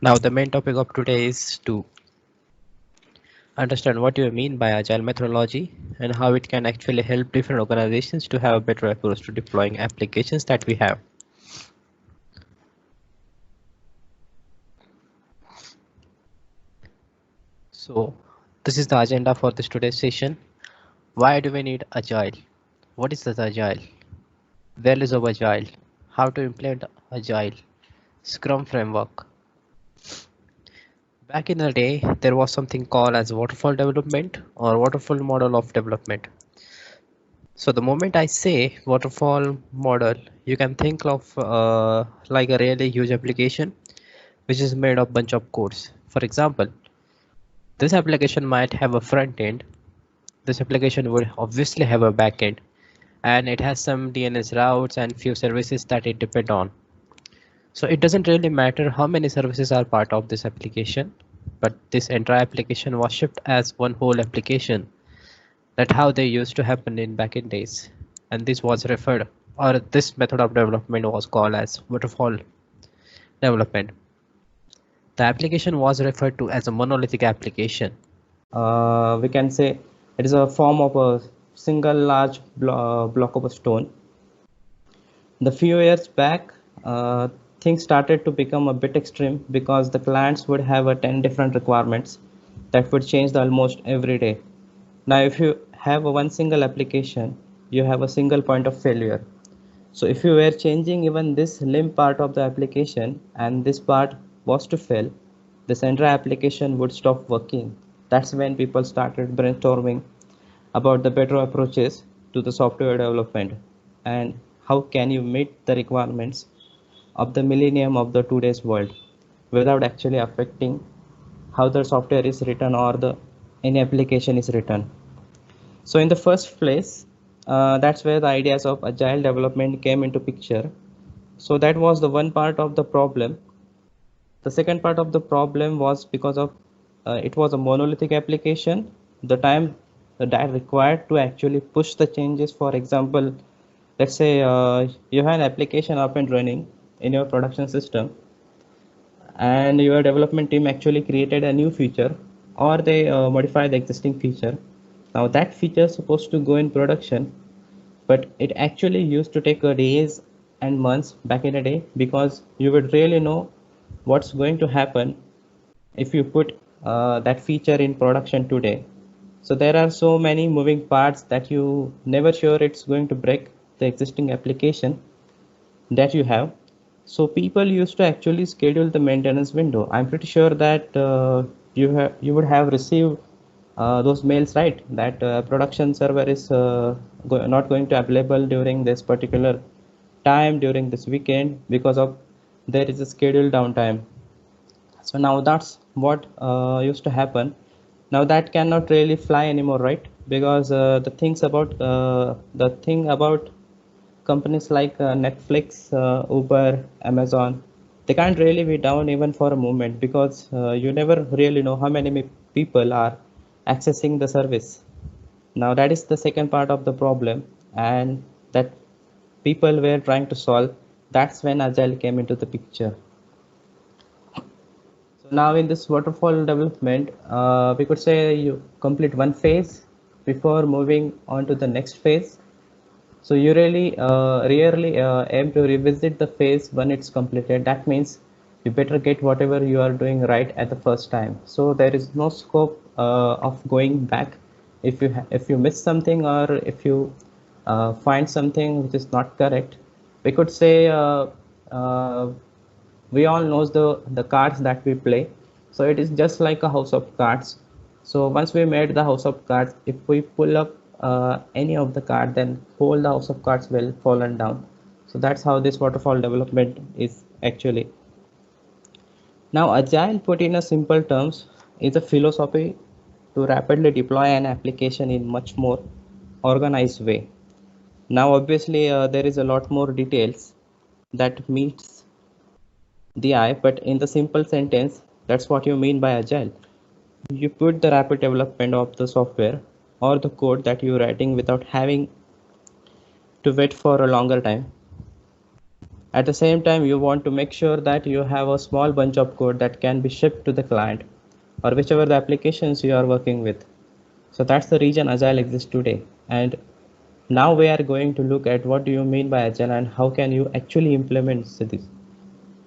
Now, the main topic of today is to understand what you mean by agile methodology and how it can actually help different organizations to have a better approach to deploying applications that we have. So, this is the agenda for this today's session. Why do we need agile? What is the agile? Values of agile? How to implement agile? Scrum framework. Back in the day, there was something called as waterfall development or waterfall model of development. So the moment I say waterfall model, you can think of like a really huge application which is made of bunch of codes. For example, this application might have a front end. This application would obviously have a back end, and it has some DNS routes and few services that it depend on. So it doesn't really matter how many services are part of this application, but this entire application was shipped as one whole application. That how they used to happen in back in days, and this was referred, or this method of development was called as waterfall development. The application was referred to as a monolithic application. We can say it is a form of a single large block of a stone. The few years back, things started to become a bit extreme because the clients would have 10 different requirements that would change almost every day. Now, if you have one single application, you have a single point of failure. So if you were changing even this limb part of the application and this part was to fail, the entire application would stop working. That's when people started brainstorming about the better approaches to the software development and how can you meet the requirements of the millennium of the today's world without actually affecting how the software is written or the any application is written. So in the first place, that's where the ideas of agile development came into picture. So that was the one part of the problem. The second part of the problem was because of it was a monolithic application. The time that required to actually push the changes. For example, let's say you have an application up and running in your production system, and your development team actually created a new feature, or they modify the existing feature. Now that feature is supposed to go in production, but it actually used to take days and months back in the day because you would really know what's going to happen if you put that feature in production today. So there are so many moving parts that you never sure it's going to break the existing application that you have. So people used to actually schedule the maintenance window. I'm pretty sure that you would have received those mails, right? That production server is not going to available during this particular time during this weekend because of there is a scheduled downtime. So now that's what used to happen. Now that cannot really fly anymore, right? Because the thing about companies like Netflix, Uber, Amazon, they can't really be down even for a moment because you never really know how many people are accessing the service. Now that is the second part of the problem, and that people were trying to solve. That's when Agile came into the picture. So now in this waterfall development, we could say you complete one phase before moving on to the next phase. So you really rarely aim to revisit the phase when it's completed. That means you better get whatever you are doing right at the first time. So there is no scope of going back if you miss something or if you find something which is not correct. We could say uh, we all knows the cards that we play. So it is just like a house of cards. So once we made the house of cards, if we pull up any of the card, then whole the house of cards will fallen down. So that's how this waterfall development is actually. Now agile, put in a simple terms, is a philosophy to rapidly deploy an application in much more organized way. Now obviously there is a lot more details that meets the eye, but in the simple sentence, that's what you mean by agile. You put the rapid development of the software or the code that you're writing without having to wait for a longer time. At the same time, you want to make sure that you have a small bunch of code that can be shipped to the client or whichever the applications you are working with. So that's the reason Agile exists today. And now we are going to look at what do you mean by Agile and how can you actually implement this.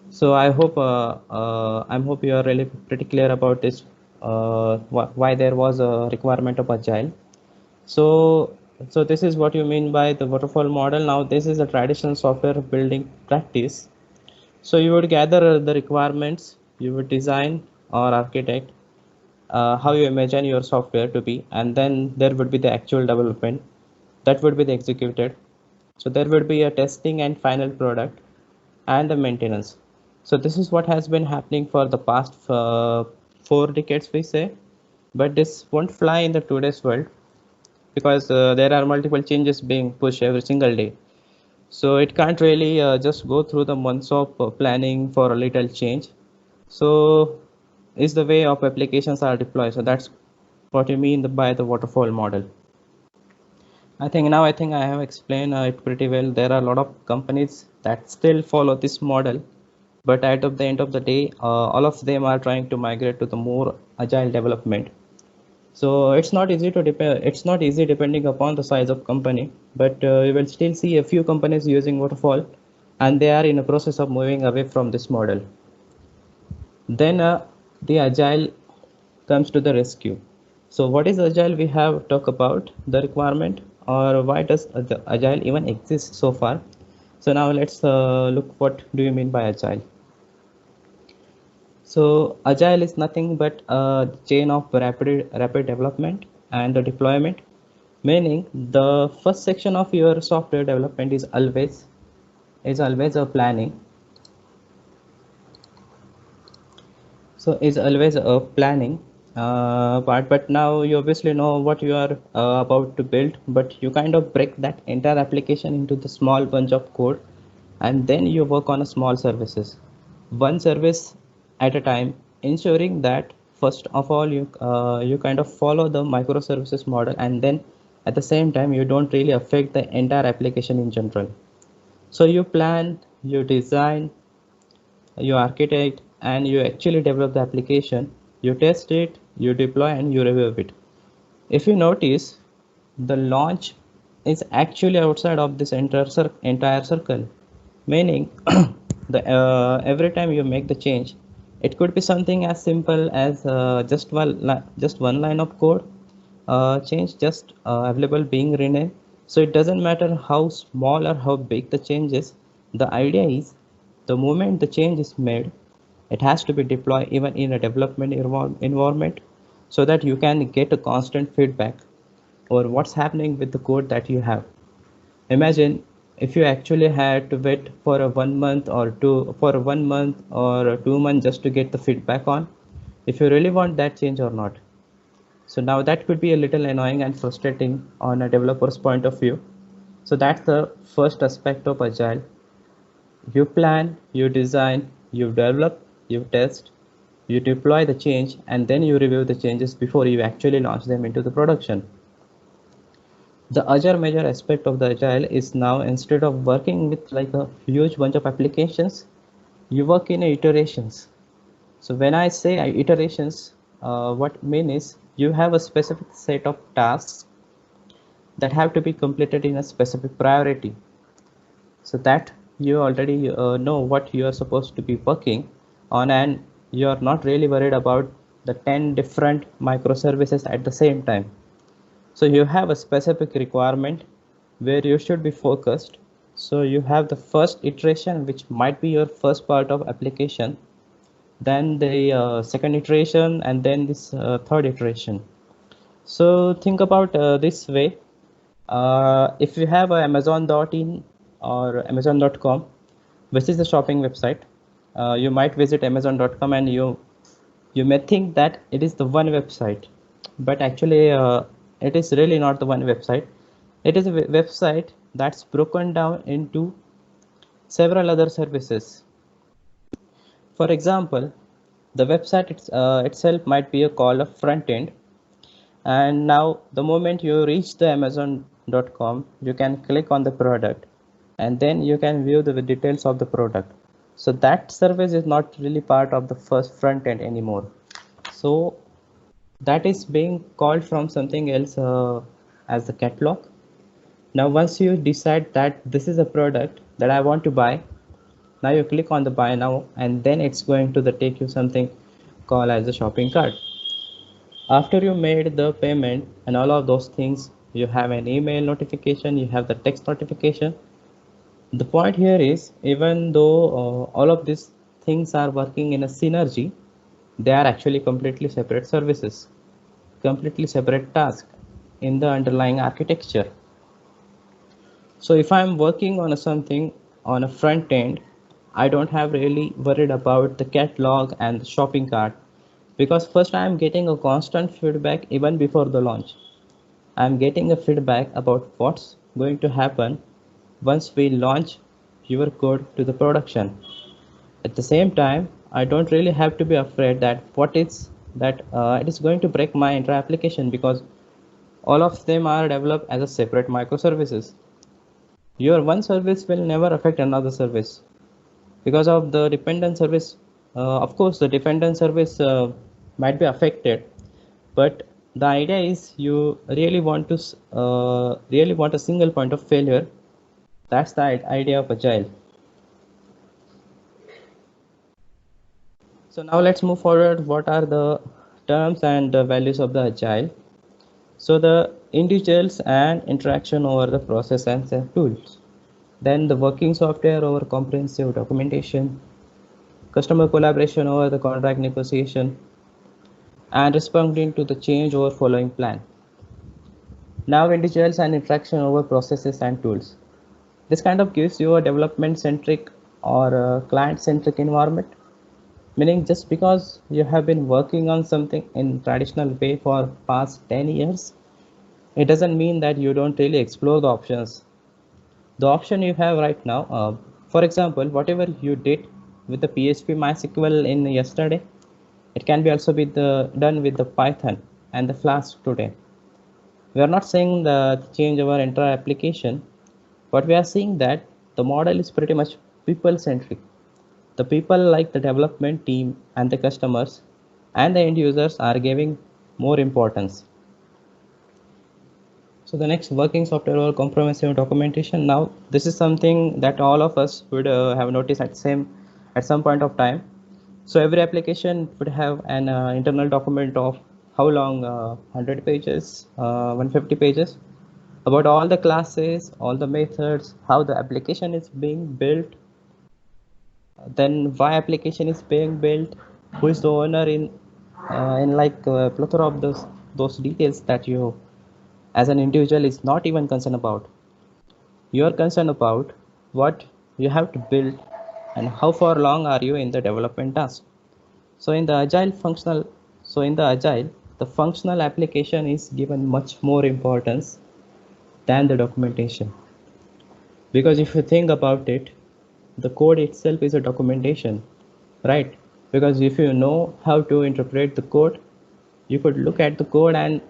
So I hope hope you are really pretty clear about this, why there was a requirement of Agile. So, so this is what you mean by the waterfall model. Now, this is a traditional software building practice. So you would gather the requirements, you would design or architect how you imagine your software to be, and then there would be the actual development that would be the executed. So there would be a testing and final product and the maintenance. So this is what has been happening for the past 4 decades, we say, but this won't fly in the today's world because there are multiple changes being pushed every single day. So it can't really just go through the months of planning for a little change. So is the way of applications are deployed. So that's what you mean by the waterfall model. I think I have explained it pretty well. There are a lot of companies that still follow this model, but at the end of the day, all of them are trying to migrate to the more agile development. So it's not easy to it's not easy depending upon the size of company, but you will still see a few companies using waterfall, and they are in a process of moving away from this model. Then the agile comes to the rescue. So what is agile? We have talked about the requirement, or why does the agile even exist so far. So now let's look what do you mean by agile. So agile is nothing but a chain of rapid development and the deployment, meaning the first section of your software development is always a planning. So is always a planning part, but now you obviously know what you are about to build, but you kind of break that entire application into the small bunch of code, and then you work on a small services, one service at a time, ensuring that first of all you kind of follow the microservices model, and then at the same time you don't really affect the entire application in general. So you plan, you design, you architect, and you actually develop the application, you test it, you deploy, and you review it. If you notice, the launch is actually outside of this entire circle, meaning every time you make the change, it could be something as simple as just one line of code change, just available being renamed. So it doesn't matter how small or how big the change is. The idea is the moment the change is made, it has to be deployed even in a development environment, so that you can get a constant feedback over what's happening with the code that you have. Imagine if you actually had to wait for a 1 month or 2 months just to get the feedback on if you really want that change or not. So now that could be a little annoying and frustrating on a developer's point of view. So that's the first aspect of agile. You plan, you design, you develop, you test, you deploy the change, and then you review the changes before you actually launch them into the production. The other major aspect of the agile is now, instead of working with like a huge bunch of applications, you work in iterations. So when I say iterations, what I mean is you have a specific set of tasks that have to be completed in a specific priority, so that you already know what you are supposed to be working on, and you are not really worried about the 10 different microservices at the same time. So you have a specific requirement where you should be focused. So you have the first iteration, which might be your first part of application, then the second iteration, and then this third iteration. So think about this way. If you have a Amazon.in or Amazon.com, which is the shopping website, you might visit Amazon.com and you may think that it is the one website, but actually it is really not the one website. It is a website that's broken down into several other services. For example, the website itself might be a call of front end, and now the moment you reach the Amazon.com, you can click on the product, and then you can view the details of the product. So that service is not really part of the first front end anymore. So that is being called from something else as the catalog. Now once you decide that this is a product that I want to buy, now you click on the buy now, and then it's going to take you something called as a shopping cart. After you made the payment and all of those things, you have an email notification, you have the text notification. The point here is, even though all of these things are working in a synergy, they are actually completely separate services, completely separate tasks in the underlying architecture. So if I'm working on something on a front end, I don't have really worried about the catalog and the shopping cart, because first I am getting a constant feedback even before the launch. I'm getting a feedback about what's going to happen once we launch your code to the production. At the same time, I don't really have to be afraid that it is going to break my entire application, because all of them are developed as a separate microservices. Your one service will never affect another service because of the dependent service. Of course, the dependent service might be affected, but the idea is you really want a single point of failure. That's the idea of agile. So now let's move forward. What are the terms and the values of the agile? So the individuals and interaction over the process and the tools. Then the working software over comprehensive documentation, customer collaboration over the contract negotiation, and responding to the change over following plan. Now individuals and interaction over processes and tools. This kind of gives you a development centric or a client centric environment, meaning just because you have been working on something in traditional way for past 10 years, it doesn't mean that you don't really explore the options. The option you have right now, for example, whatever you did with the PHP MySQL in yesterday, it can be also be done with the Python and the Flask today. We are not saying the change our entire application, but we are seeing that the model is pretty much people centric. The people like the development team and the customers and the end users are giving more importance. So the next, working software or comprehensive documentation. Now this is something that all of us would have noticed at some point of time. So every application would have an internal document of how long, 100 pages, 150 pages, about all the classes, all the methods, how the application is being built, then why application is being built, who is the owner, in like a plethora of those details that you as an individual is not even concerned about. You are concerned about what you have to build and how far along are you in the development task. So in the agile, the functional application is given much more importance than the documentation. Because if you think about it, the code itself is a documentation, right? Because if you know how to interpret the code, you could look at the code, and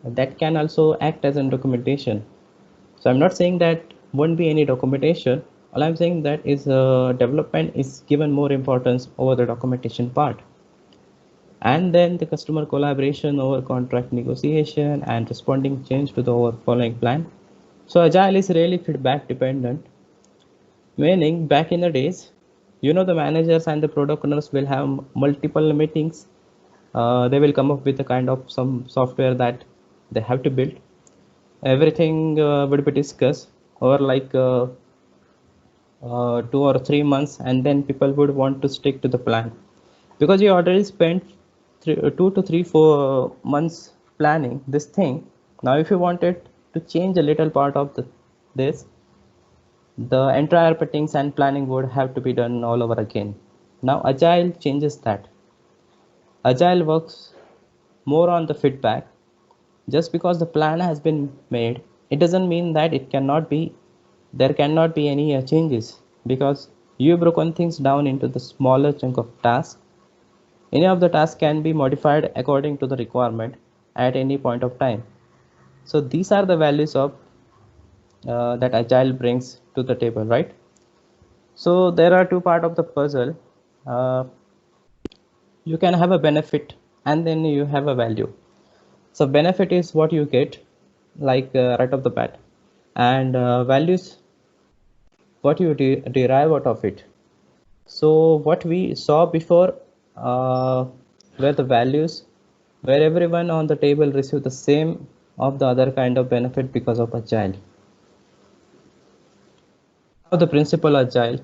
that can also act as a documentation. So I'm not saying that won't be any documentation. All I'm saying that is development is given more importance over the documentation part. And then the customer collaboration over contract negotiation and responding change to the following plan. So agile is really feedback dependent, meaning back in the days, the managers and the product owners will have multiple meetings. They will come up with a kind of some software that they have to build. Everything would be discussed over like 2 or 3 months, and then people would want to stick to the plan, because you already spent 2 to 3 4 months planning this thing. Now if you wanted to change a little part of this, the entire settings and planning would have to be done all over again. Now agile changes that. Agile works more on the feedback. Just because the plan has been made, it doesn't mean that there cannot be any changes, because you've broken things down into the smaller chunk of tasks. Any of the tasks can be modified according to the requirement at any point of time. So these are the values of that agile brings to the table, right? So there are two parts of the puzzle. Uh, you can have a benefit and then you have a value. So benefit is what you get, like right off the bat, and values what you derive out of it. So what we saw before were the values where everyone on the table received the same of the other kind of benefit because of agile. Now the principle agile.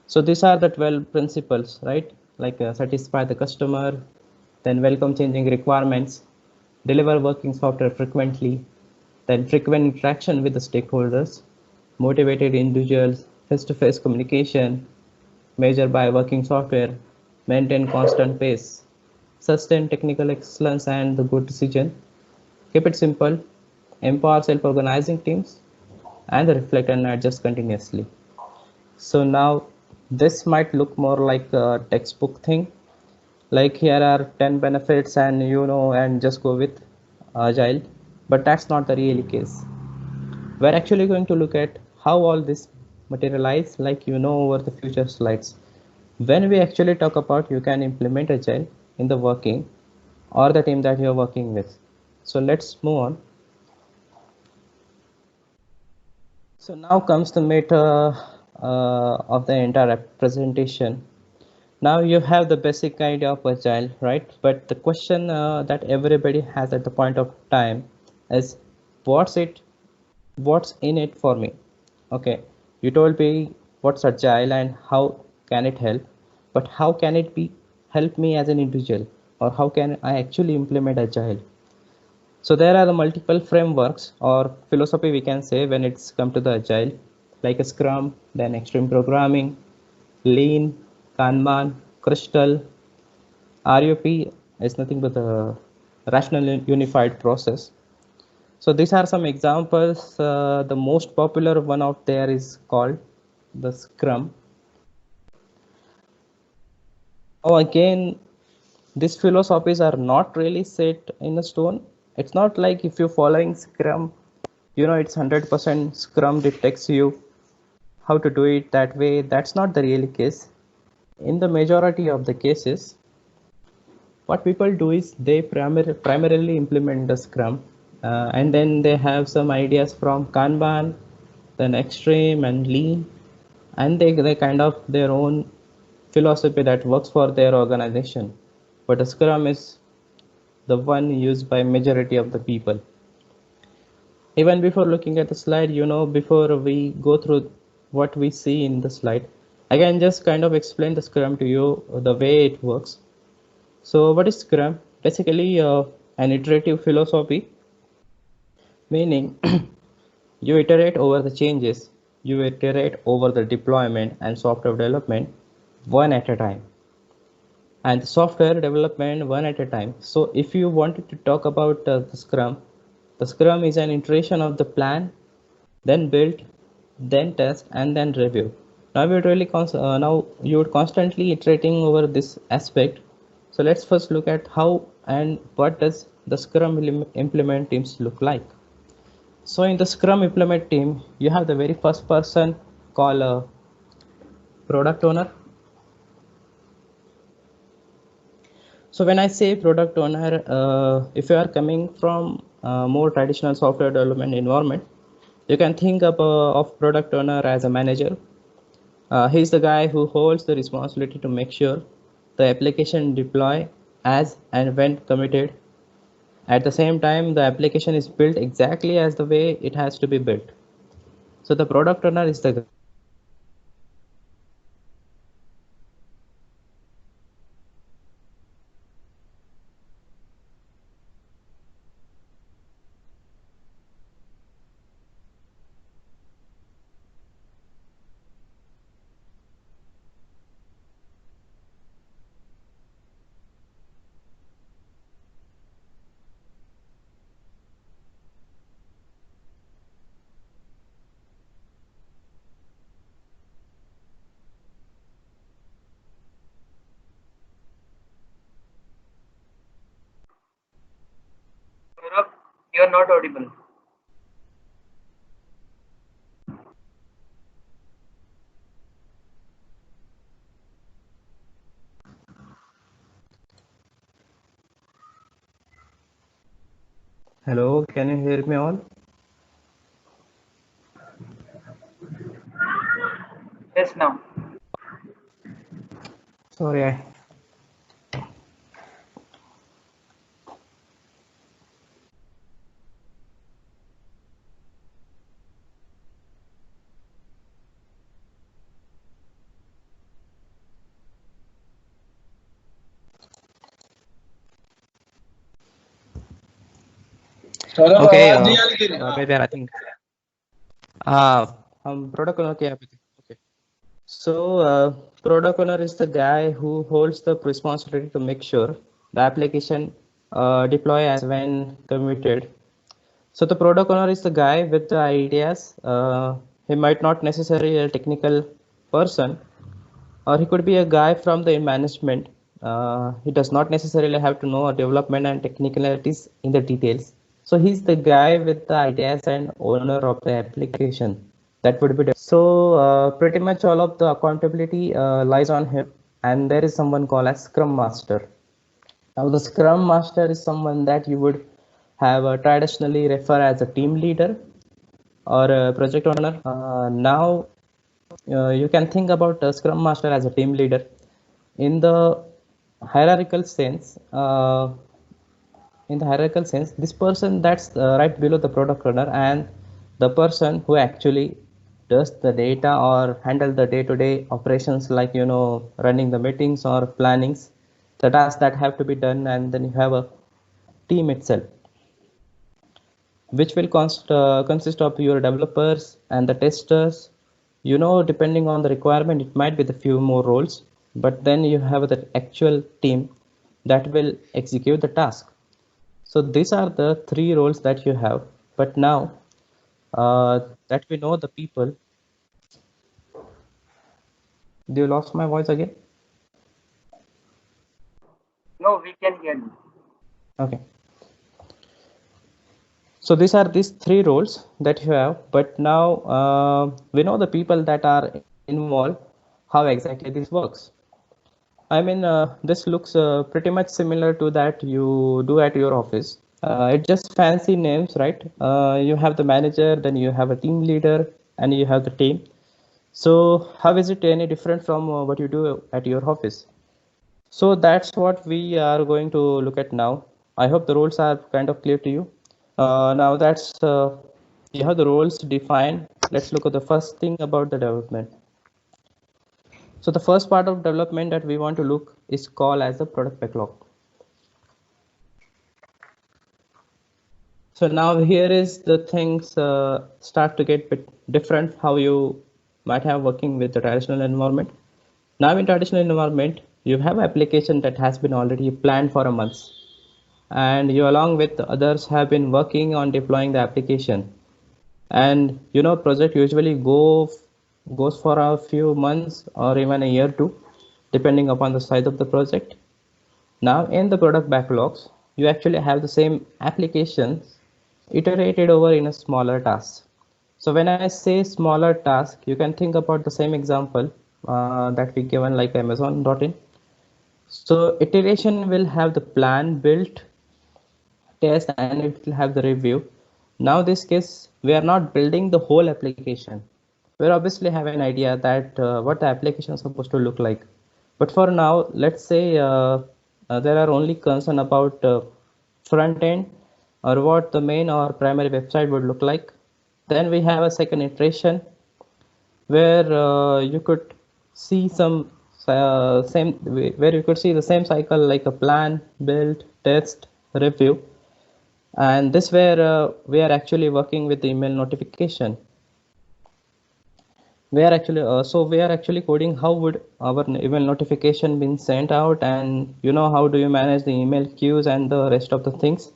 So these are the 12 principles, right? Like satisfy the customer, then welcome changing requirements, deliver working software frequently, then frequent interaction with the stakeholders, motivated individuals, face-to-face communication, measure by working software, maintain constant pace, sustain technical excellence and the good decision, keep it simple, empower self-organizing teams, and reflect and adjust continuously. So now this might look more like a textbook thing. Like here are 10 benefits and and just go with agile. But that's not the real case. We're actually going to look at how all this materialize like over the future slides. When we actually talk about you can implement agile in the working or the team that you're working with. So let's move on. So now comes the meta of the entire presentation. Now you have the basic idea of agile, right? But the question that everybody has at the point of time is, what's it? What's in it for me? Okay, you told me what's agile and how can it help, but how can it be help me as an individual, or how can I actually implement agile? So there are the multiple frameworks or philosophy we can say when it's come to the agile, like a Scrum, then Extreme Programming, Lean, Kanban, Crystal. RUP is nothing but a rational unified process. So these are some examples. The most popular one out there is called the Scrum. Now again, these philosophies are not really set in a stone. It's not like if you're following Scrum, it's 100% Scrum detects you how to do it that way. That's not the real case. In the majority of the cases, what people do is they primarily implement the Scrum, and then they have some ideas from Kanban, then Extreme and Lean, and they kind of their own philosophy that works for their organization. But the Scrum is the one used by majority of the people. Even before looking at the slide, before we go through what we see in the slide, I can just kind of explain the Scrum to you, the way it works. So what is Scrum? Basically, an iterative philosophy, meaning you iterate over the changes, you iterate over the deployment and software development one at a time, and software development one at a time. So if you wanted to talk about the Scrum is an iteration of the plan, then build, then test, and then review. Now you would constantly iterating over this aspect. So let's first look at how and what does the Scrum implement teams look like. So in the Scrum implement team, you have the very first person called a product owner. So when I say product owner, if you are coming from a more traditional software development environment, you can think of product owner as a manager. He's the guy who holds the responsibility to make sure the application deploy as and when committed. At the same time, the application is built exactly as the way it has to be built. So the product owner is the Gaurav, you're not audible. Hello, can you hear me all? Yes, now. Sorry, Saurabh Okay, आवाज नहीं आ रही तेरी। maybe I think. Product owner क्या है? Okay. So, product owner is the guy who holds the responsibility to make sure the application deploy as when committed. So the product owner is the guy with the ideas. He might not necessarily a technical person, or he could be a guy from the management. He does not necessarily have to know development and technicalities in the details. So he's the guy with the ideas and owner of the application. That would be so pretty much all of the accountability lies on him, and there is someone called as Scrum Master. Now the Scrum Master is someone that you would have traditionally refer as a team leader or a project owner. Now you can think about a Scrum Master as a team leader. In the hierarchical sense, this person that's right below the product owner and the person who actually does the data or handle the day-to-day operations, like running the meetings or plannings, the tasks that have to be done, and then you have a team itself, which will consist of your developers and the testers. Depending on the requirement, it might be the few more roles, but then you have the actual team that will execute the task. So these are the three roles that you have. But now that we know the people, do you lost my voice again? No, we can hear you. Okay. So these are these three roles that you have, but now we know the people that are involved, how exactly this works. I mean, this looks pretty much similar to that you do at your office. It's just fancy names, right? You have the manager, then you have a team leader, and you have the team. So how is it any different from what you do at your office? So that's what we are going to look at now. I hope the roles are kind of clear to you. Now that's you have the roles defined. Let's look at the first thing about the development. So the first part of development that we want to look is called as the product backlog. So now here is the things start to get bit different how you might have working with the traditional environment. Now in traditional environment, you have application that has been already planned for a month, and you along with others have been working on deploying the application. And project usually goes for a few months or even a year too, depending upon the size of the project. Now in the product backlogs, you actually have the same applications iterated over in a smaller task. So when I say smaller task, you can think about the same example that we given like Amazon.in. So iteration will have the plan built, test, and it will have the review. Now this case, we are not building the whole application. We obviously have an idea that what the application is supposed to look like. But for now, let's say there are only concern about front end or what the main or primary website would look like. Then we have a second iteration where you could see some same where you could see the same cycle like a plan, build, test, review, and this where we are actually working with the email notification. We are actually we are actually coding how would our email notification been sent out, and how do you manage the email queues and the rest of the things.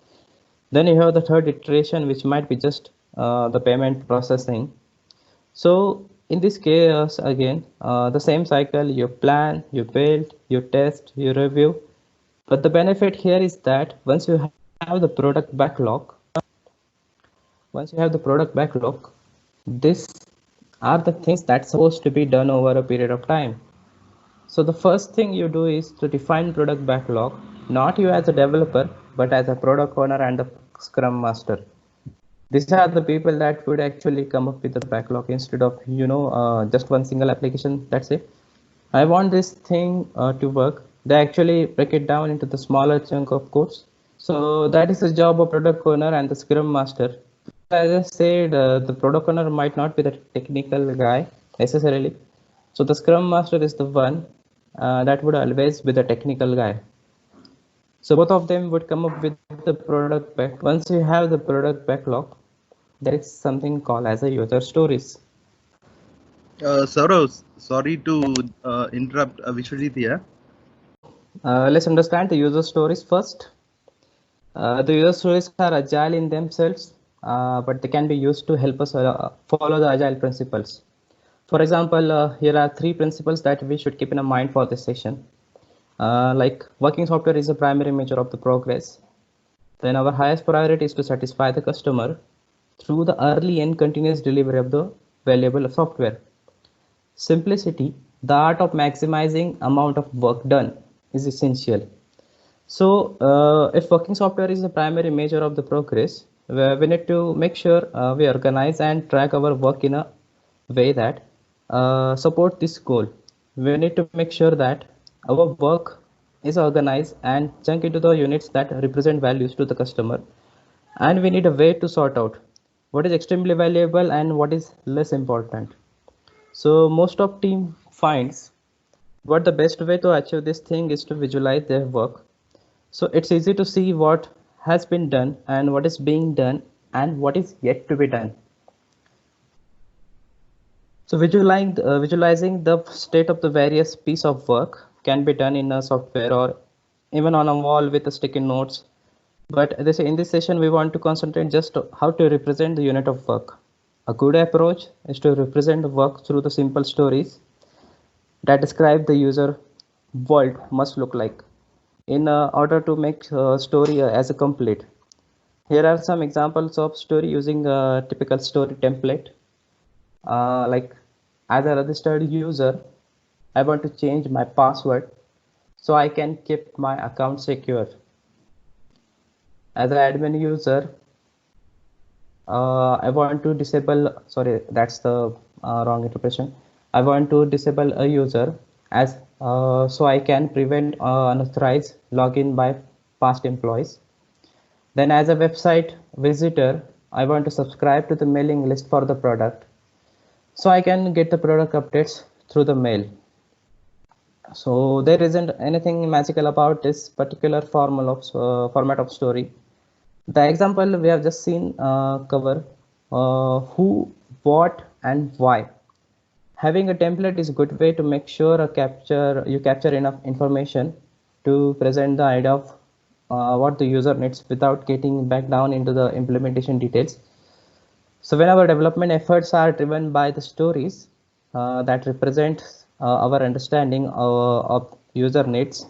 Then you have the third iteration, which might be just the payment processing. So in this case, again, the same cycle: you plan, you build, you test, you review. But the benefit here is that once you have the product backlog, these are the things that's supposed to be done over a period of time. So the first thing you do is to define product backlog, not you as a developer, but as a product owner and the Scrum Master. These are the people that would actually come up with the backlog instead of just one single application. That's it. I want this thing to work. They actually break it down into the smaller chunk of codes. So that is the job of product owner and the Scrum Master. As I said, the product owner might not be the technical guy necessarily. So the Scrum Master is the one that would always be the technical guy. So both of them would come up with the product back. Once you have the product backlog, there is something called as a user stories. Saurav, sorry to interrupt Vishwajit here. Let's understand the user stories first. The user stories are agile in themselves, but they can be used to help us follow the agile principles. For example, here are 3 principles that we should keep in mind for this session. Like working software is a primary measure of the progress. Then our highest priority is to satisfy the customer through the early and continuous delivery of the valuable software. Simplicity, the art of maximizing amount of work done, is essential. So if working software is the primary measure of the progress, we need to make sure we organize and track our work in a way that support this goal. We need to make sure that our work is organized and chunk into the units that represent values to the customer, and we need a way to sort out what is extremely valuable and what is less important. So most of team finds what the best way to achieve this thing is to visualize their work. So it's easy to see what has been done and what is being done and what is yet to be done. So visualizing the state of the various piece of work can be done in a software or even on a wall with a sticky notes. But in this session, we want to concentrate just how to represent the unit of work. A good approach is to represent the work through the simple stories that describe the user world must look like in order to make a story as a complete. Here are some examples of story using a typical story template. Like as a registered user, I want to change my password so I can keep my account secure. As an admin user, I want to disable, sorry, that's the wrong interpretation. I want to disable a user as so I can prevent unauthorized login by past employees. Then as a website visitor, I want to subscribe to the mailing list for the product so I can get the product updates through the mail. So there isn't anything magical about this particular format of story. The example we have just seen cover who, what, and why. Having a template is a good way to make sure you capture enough information to present the idea of what the user needs without getting back down into the implementation details. So when our development efforts are driven by the stories that represent our understanding of user needs,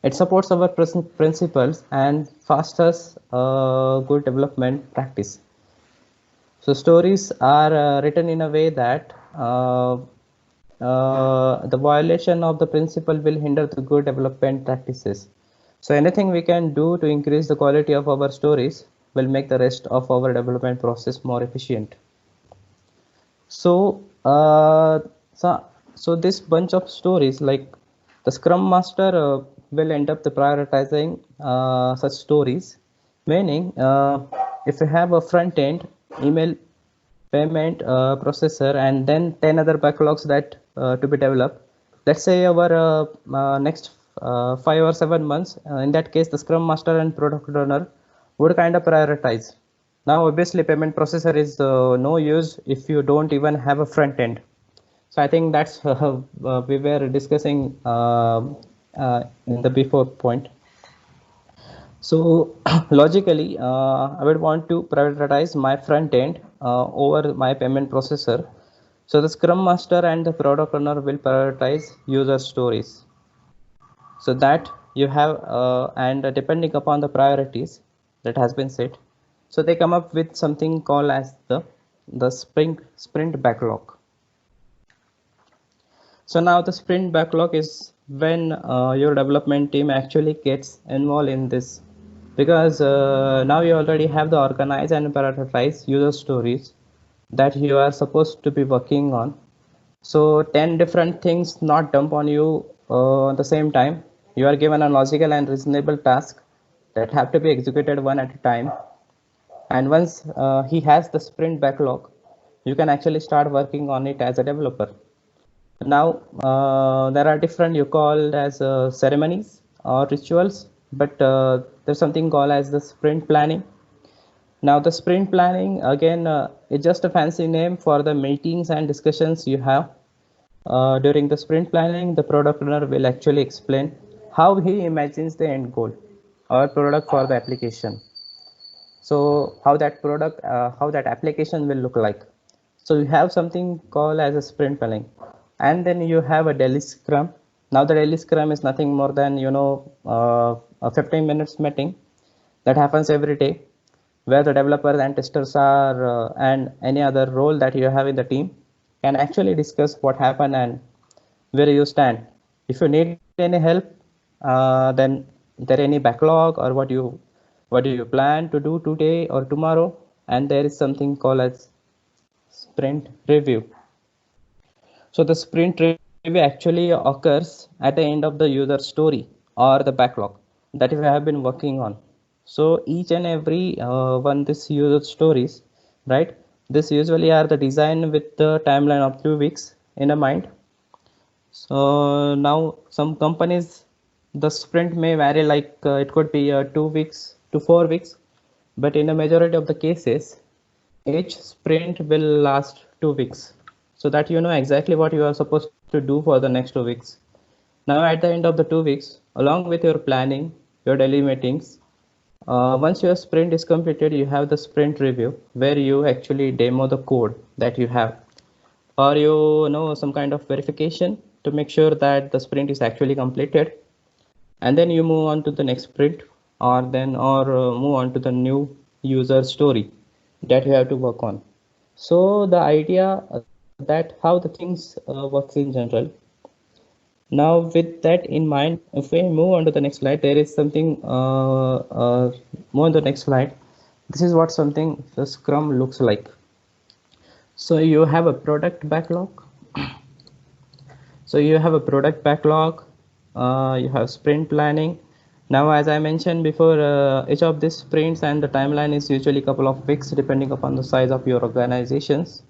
it supports our principles and fosters good development practice. So stories are written in a way that the violation of the principle will hinder the good development practices. So anything we can do to increase the quality of our stories will make the rest of our development process more efficient. So so this bunch of stories, like the Scrum Master will end up the prioritizing such stories, meaning if you have a front end, email, payment, processor, and then 10 other backlogs that to be developed. Let's say our next 5 or 7 months, in that case, the Scrum Master and product owner would kind of prioritize. Now, obviously, payment processor is no use if you don't even have a front end. So I think that's we were discussing in the before point. So logically, I would want to prioritize my front end over my payment processor. So the Scrum Master and the product owner will prioritize user stories. So that you have, and depending upon the priorities that has been set, so they come up with something called as the sprint backlog. So now the sprint backlog is when your development team actually gets involved in this because now you already have the organized and prioritized user stories that you are supposed to be working on. So 10 different things not dump on you at the same time. You are given a logical and reasonable task that have to be executed one at a time. And once he has the sprint backlog, you can actually start working on it as a developer. Now there are different you call as ceremonies or rituals, but there's something called as the sprint planning. Now the sprint planning again is just a fancy name for the meetings and discussions you have during the sprint planning. The product owner will actually explain how he imagines the end goal or product for the application. So how that product, how that application will look like. So you have something called as a sprint planning, and then you have a daily scrum. Now the daily scrum is nothing more than a 15 minutes meeting that happens every day, where the developers and testers are and any other role that you have in the team can actually discuss what happened and where you stand. If you need any help, then there any backlog or what do you plan to do today or tomorrow, and there is something called as sprint review. So the sprint review actually occurs at the end of the user story or the backlog that we have been working on. So each and every one this user stories, right? This usually are the design with the timeline of 2 weeks in a mind. So now some companies, the sprint may vary, like it could be 2 weeks to 4 weeks, but in a majority of the cases, each sprint will last 2 weeks, so that you know exactly what you are supposed to do for the next 2 weeks. Now at the end of the 2 weeks, along with your planning, your daily meetings, once your sprint is completed, you have the sprint review where you actually demo the code that you have, or you know some kind of verification to make sure that the sprint is actually completed, and then you move on to the next sprint, or move on to the new user story that you have to work on. So the idea that how the things works in general. Now with that in mind, if we move on to the next slide, there is something more on the next slide. This is what something the scrum looks like. So you have a product backlog. So you have a product backlog, you have sprint planning. Now, as I mentioned before, each of these sprints and the timeline is usually a couple of weeks depending upon the size of your organizations.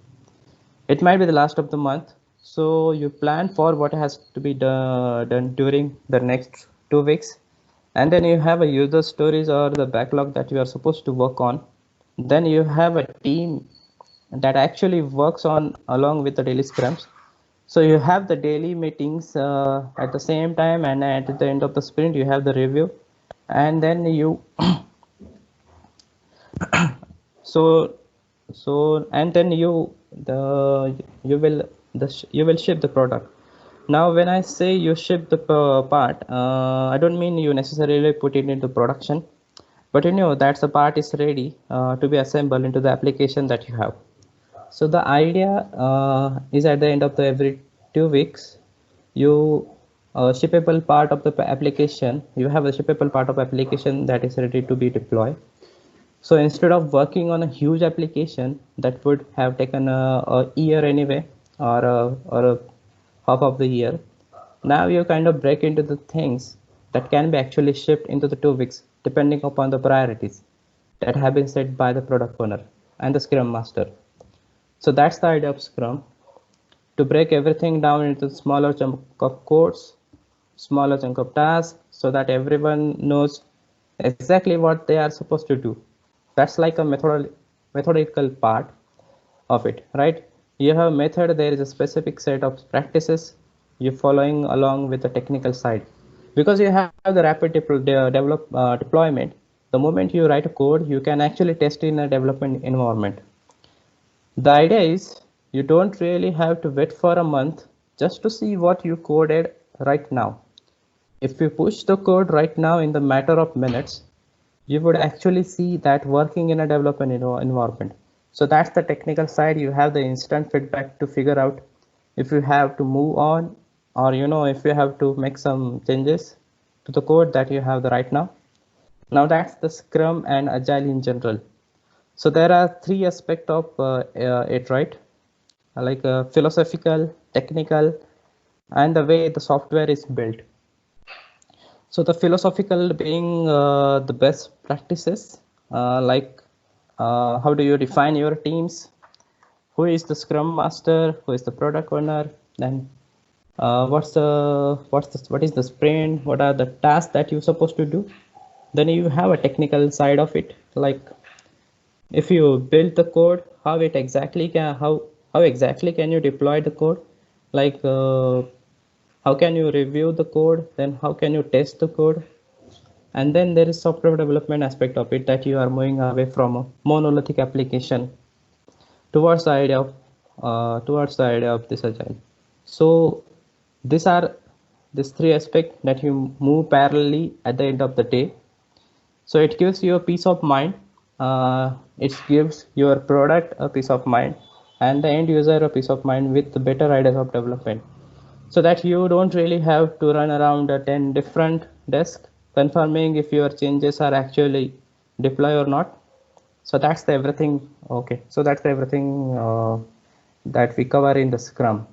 It might be the last of the month. So you plan for what has to be done during the next 2 weeks. And then you have a user stories or the backlog that you are supposed to work on. Then you have a team that actually works on along with the daily scrums. So you have the daily meetings at the same time, and at the end of the sprint you have the review, and then you so and then you will ship the product. Now when I say you ship the part, I don't mean you necessarily put it into production, but you know that's the part is ready to be assembled into the application that you have. So the idea is at the end of the every 2 weeks, you shippable part of the application, you have a shippable part of application that is ready to be deployed. So instead of working on a huge application that would have taken a year anyway, or a half of the year, now you kind of break into the things that can be actually shipped into the 2 weeks, depending upon the priorities that have been set by the product owner and the Scrum Master. So that's the idea of Scrum, to break everything down into smaller chunk of codes, smaller chunk of tasks, so that everyone knows exactly what they are supposed to do. That's like a methodical part of it, right? You have a method, there is a specific set of practices you're following along with the technical side. Because you have the rapid deployment, the moment you write a code, you can actually test in a development environment. The idea is you don't really have to wait for a month just to see what you coded right now. If you push the code right now in the matter of minutes, you would actually see that working in a development environment. So that's the technical side. You have the instant feedback to figure out if you have to move on, or if you have to make some changes to the code that you have right now. Now that's the Scrum and Agile in general. So there are three aspects of it, right? Like philosophical, technical, and the way the software is built. So the philosophical being the best practices, like how do you define your teams? Who is the Scrum Master? Who is the product owner? Then what is the sprint? What are the tasks that you're supposed to do? Then you have a technical side of it, like if you build the code, how exactly can you deploy the code? Like how can you review the code? Then how can you test the code? And then there is software development aspect of it, that you are moving away from a monolithic application towards the idea of this agile. So these three aspects that you move parallelly at the end of the day. So it gives you a peace of mind. It gives your product a peace of mind, and the end user a peace of mind with the better ideas of development. So that you don't really have to run around 10 different desks confirming if your changes are actually deploy or not. So that's the everything. Okay, so that's the everything that we cover in the Scrum.